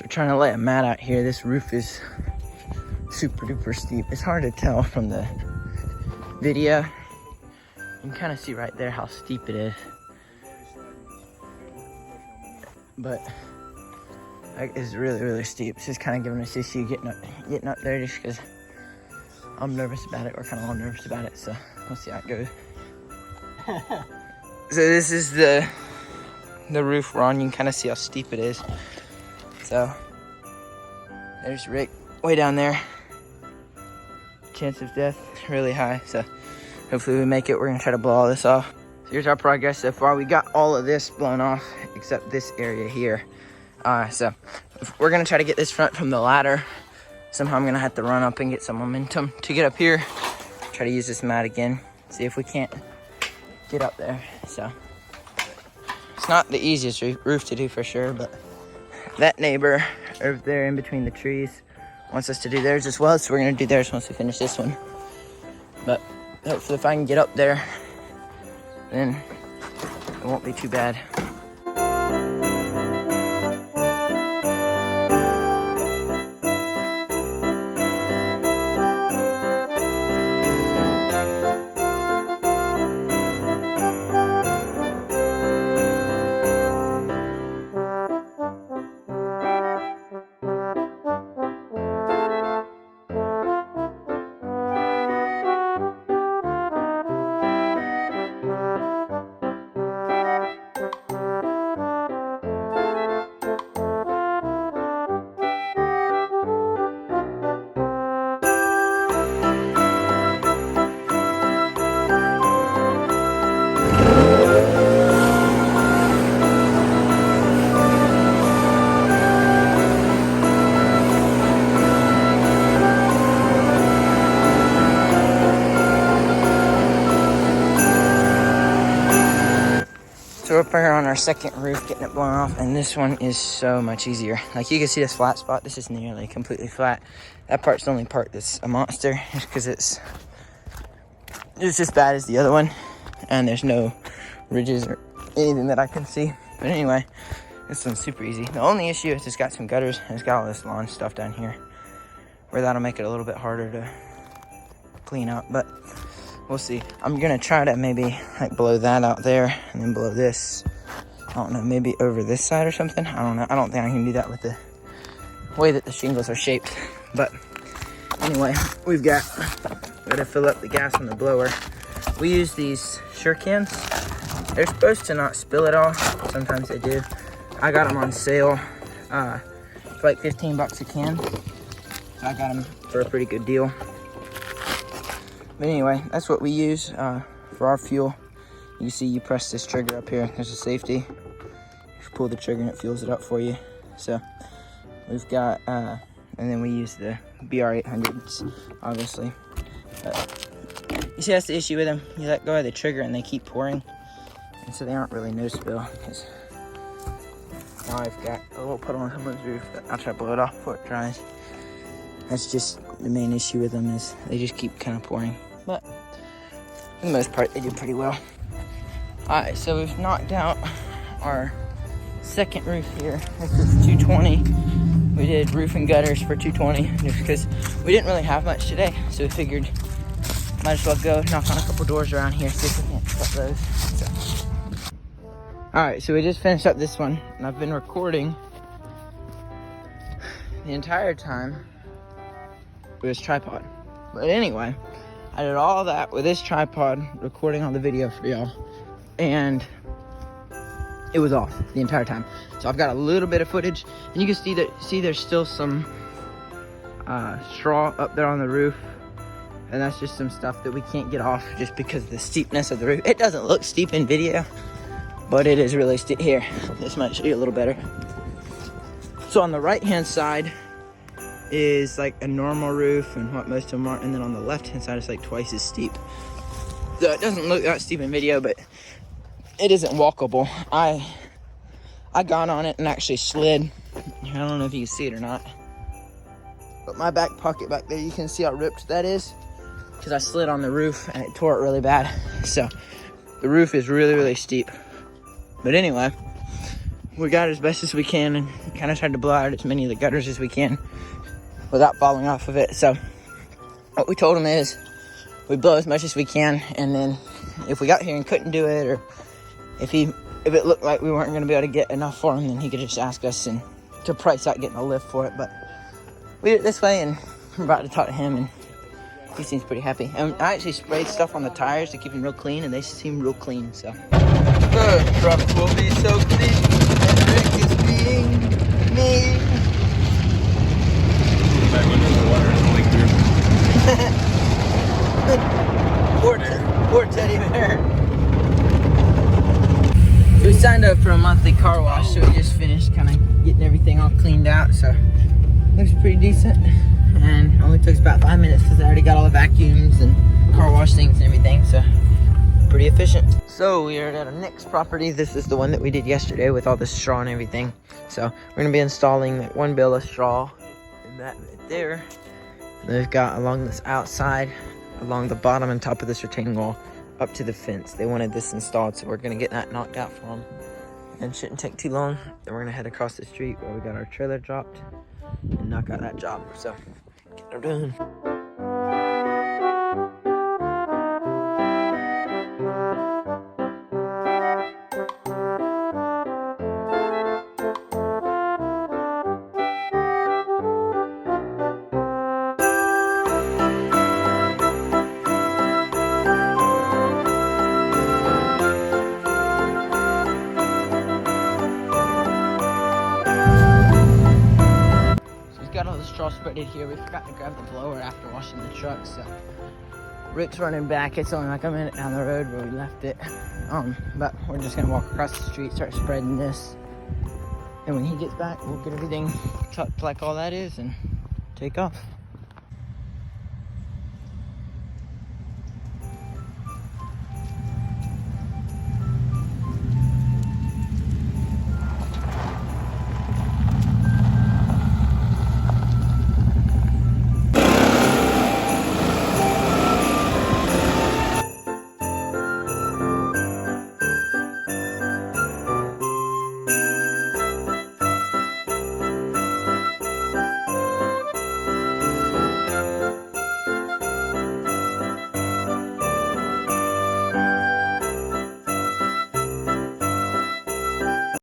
So we're trying to lay a mat out here. This roof is super duper steep. It's hard to tell from the video. You can kind of see right there how steep it is. But it's really, really steep. It's just kind of giving us issue getting up there just because I'm nervous about it. We're kind of all nervous about it, so we'll see how it goes. So this is the roof we're on. You can kind of see how steep it is. So there's Rick way down there. Chance of death really high, so hopefully we make it. We're gonna try to blow all this off. So here's our progress so far. We got all of this blown off except this area here. So we're gonna try to get this front from the ladder. Somehow I'm gonna have to run up and get some momentum to get up here. Try to use this mat again. See if we can't get up there. So it's not the easiest roof to do for sure, but that neighbor over there in between the trees wants us to do theirs as well, so we're gonna do theirs once we finish this one. But hopefully if I can get up there, then it won't be too bad. So we're up here on our second roof, getting it blown off, and this one is so much easier. Like you can see this flat spot, this is nearly completely flat. That part's the only part that's a monster, just because it's as bad as the other one, and there's no ridges or anything that I can see. But anyway, this one's super easy. The only issue is it's got some gutters, and it's got all this lawn stuff down here, where that'll make it a little bit harder to clean up, but we'll see. I'm gonna try to maybe like blow that out there and then blow this, I don't know, maybe over this side or something. I don't know. I don't think I can do that with the way that the shingles are shaped. But anyway, we gotta fill up the gas on the blower. We use these Shurikens. They're supposed to not spill at all. Sometimes they do. I got them on sale for like 15 bucks a can. So I got them for a pretty good deal. But anyway, that's what we use for our fuel. You see, you press this trigger up here. There's a safety. You pull the trigger and it fuels it up for you. So we've got, and then we use the BR800s, obviously. You see, that's the issue with them. You let go of the trigger and they keep pouring. And so they aren't really no spill. Because now I've got a little puddle on someone's roof, but I'll try to blow it off before it dries. That's just the main issue with them, is they just keep kind of pouring. But for the most part, they do pretty well. Alright, so we've knocked out our second roof here. This is 220. We did roof and gutters for 220 just because we didn't really have much today. So we figured might as well go knock on a couple doors around here, see if we can't cut those. So. Alright, so we just finished up this one, and I've been recording the entire time with this tripod. But anyway, I did all that with this tripod, recording all the video for y'all, and it was off the entire time. So I've got a little bit of footage, and you can see there's still some straw up there on the roof, and that's just some stuff that we can't get off just because of the steepness of the roof. It doesn't look steep in video, but it is really steep. Here, this might show you a little better. So on the right hand side is like a normal roof and what most of them are, and then on the left hand side is like twice as steep. So it doesn't look that steep in video, but it isn't walkable. I got on it and actually slid. I don't know if you can see it or not, but my back pocket back there, you can see how ripped that is because I slid on the roof and it tore it really bad. So the roof is really, really steep. But anyway, we got as best as we can and kind of tried to blow out as many of the gutters as we can without falling off of it. So what we told him is we blow as much as we can, and then if we got here and couldn't do it, or if it looked like we weren't going to be able to get enough for him, then he could just ask us and to price out getting a lift for it. But we did it this way, and we're about to talk to him, and he seems pretty happy. And I actually sprayed stuff on the tires to keep them real clean, and they seem real clean. So the truck will be so clean, and Rick is being mean. Back under the water is really clear. Poor teddy bear. We signed up for a monthly car wash, so we just finished kind of getting everything all cleaned out. So looks pretty decent, and only took us about 5 minutes because I already got all the vacuums and car wash things and everything. So pretty efficient. So we are at our next property. This is the one that we did yesterday with all the straw and everything. So we're gonna be installing that one bale of straw and that right there. And they've got along this outside, along the bottom and top of this retaining wall, up to the fence. They wanted this installed, so we're gonna get that knocked out for them. And shouldn't take too long. Then we're gonna head across the street where we got our trailer dropped and knock out that job. So get her done. Got all the straw spreaded here. We forgot to grab the blower after washing the truck, so Rick's running back. It's only like a minute down the road where we left it. But we're just gonna walk across the street, start spreading this, and when he gets back, we'll get everything tucked like all that is and take off.